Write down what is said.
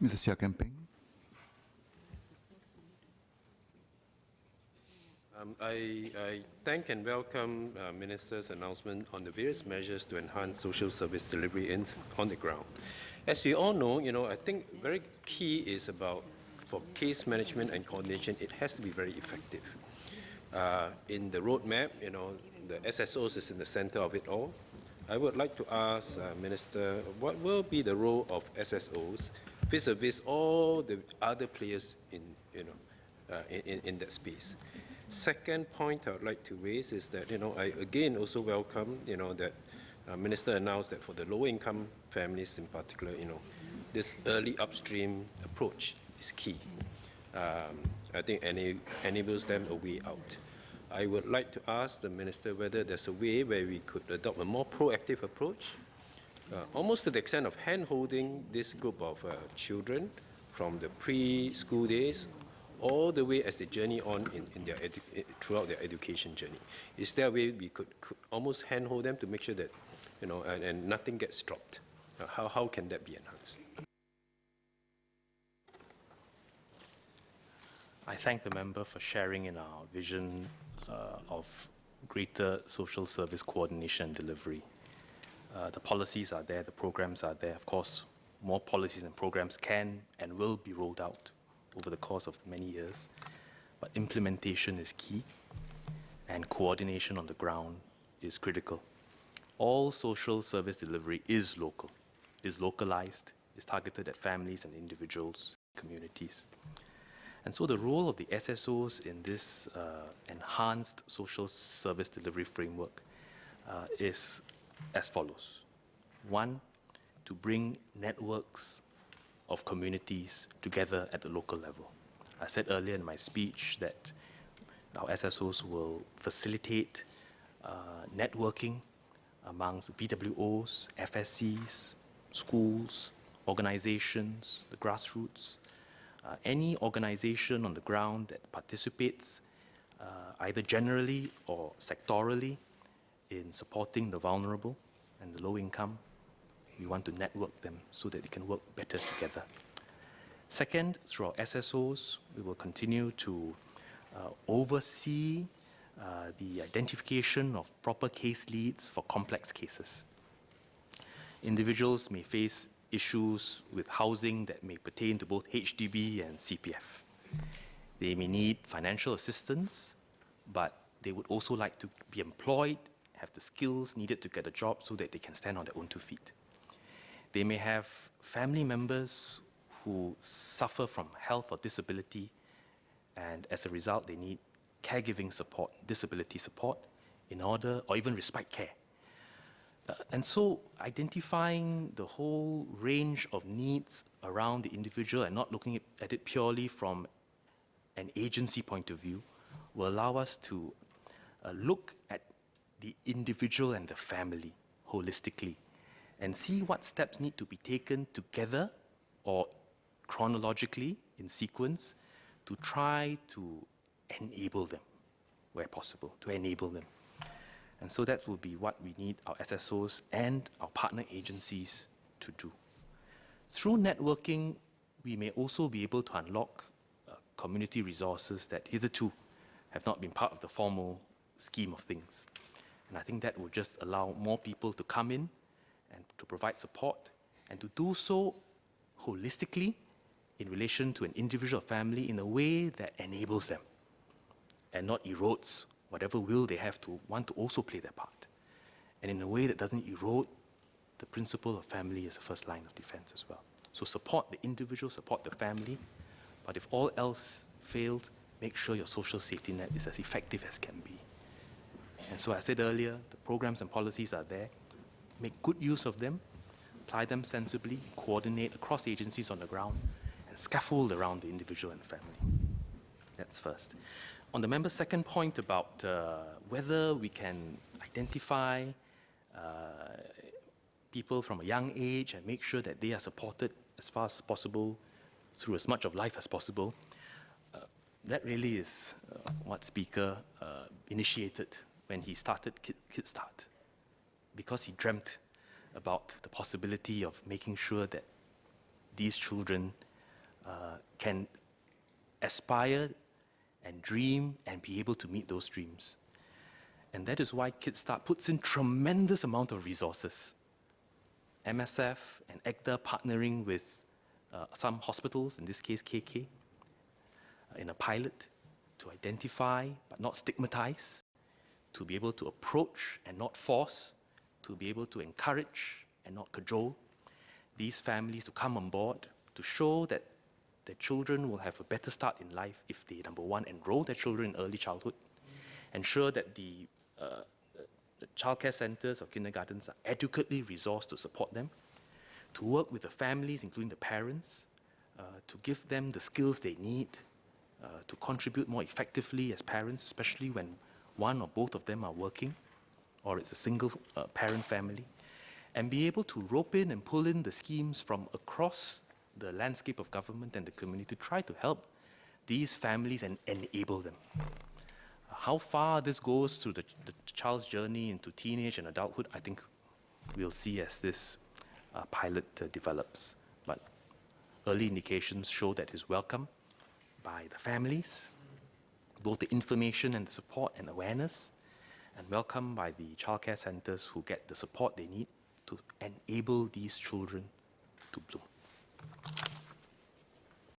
Mr. Seah Kian Peng. I thank and welcome Minister's announcement on the various measures to enhance social service delivery on the ground. As we all know, I think very key is about for case management and coordination, it has to be very effective. In the roadmap, the SSOs is in the center of it all. I would like to ask Minister, what will be the role of SSOs vis-a-vis all the other players in that space? Second point I would like to raise is that, I again also welcome, that Minister announced that for the low-income families in particular, this early upstream approach is key. I think enables them a way out. I would like to ask the Minister whether there's a way where we could adopt a more proactive approach, almost to the extent of hand-holding this group of children from the preschool days all the way as they journey on throughout their education journey. Is there a way we could almost handhold them to make sure that, and nothing gets dropped? How can that be enhanced? I thank the member for sharing in our vision of greater social service coordination and delivery. The policies are there, the programs are there. Of course, more policies and programs can and will be rolled out over the course of many years, but implementation is key and coordination on the ground is critical. All social service delivery is local, is localized, is targeted at families and individuals, communities. And so the role of the SSOs in this enhanced social service delivery framework is as follows. One, to bring networks of communities together at the local level. I said earlier in my speech that our SSOs will facilitate networking amongst VWOs, FSCs, schools, organizations, the grassroots, any organization on the ground that participates either generally or sectorally in supporting the vulnerable and the low income. We want to network them so that they can work better together. Second, through our SSOs, we will continue to oversee the identification of proper case leads for complex cases. Individuals may face issues with housing that may pertain to both HDB and CPF. They may need financial assistance, but they would also like to be employed, have the skills needed to get a job so that they can stand on their own two feet. They may have family members who suffer from health or disability, and as a result, they need caregiving support, disability support, in order, or even respite care. And so identifying the whole range of needs around the individual and not looking at it purely from an agency point of view will allow us to look at the individual and the family holistically and see what steps need to be taken together or chronologically in sequence to try to enable them where possible, to enable them. And so that will be what we need our SSOs and our partner agencies to do. Through networking, we may also be able to unlock community resources that hitherto have not been part of the formal scheme of things. And I think that will just allow more people to come in and to provide support and to do so holistically in relation to an individual family in a way that enables them and not erodes whatever will they have to want to also play their part, and in a way that doesn't erode the principle of family as a first line of defense as well. So support the individual, support the family, but if all else failed, make sure your social safety net is as effective as can be. And so I said earlier, the programs and policies are there. Make good use of them, apply them sensibly, coordinate across agencies on the ground, and scaffold around the individual and family. That's first. On the member's second point about whether we can identify people from a young age and make sure that they are supported as far as possible through as much of life as possible, that really is what Speaker initiated when he started Kid Start, because he dreamt about the possibility of making sure that these children can aspire and dream and be able to meet those dreams. And that is why Kids Start puts in tremendous amount of resources. MSF and ECDA partnering with some hospitals, in this case KK, in a pilot to identify but not stigmatize, to be able to approach and not force, to be able to encourage and not cajole these families to come on board, to show that their children will have a better start in life if they, number one, enroll their children in early childhood, ensure that the childcare centers or kindergartens are adequately resourced to support them, to work with the families, including the parents, to give them the skills they need, to contribute more effectively as parents, especially when one or both of them are working, or it's a single parent family, and be able to rope in and pull in the schemes from across the landscape of government and the community to try to help these families and enable them. How far this goes through the child's journey into teenage and adulthood, I think we'll see as this pilot develops. But early indications show that it's welcome by the families, both the information and the support and awareness, and welcome by the childcare centers who get the support they need to enable these children to bloom.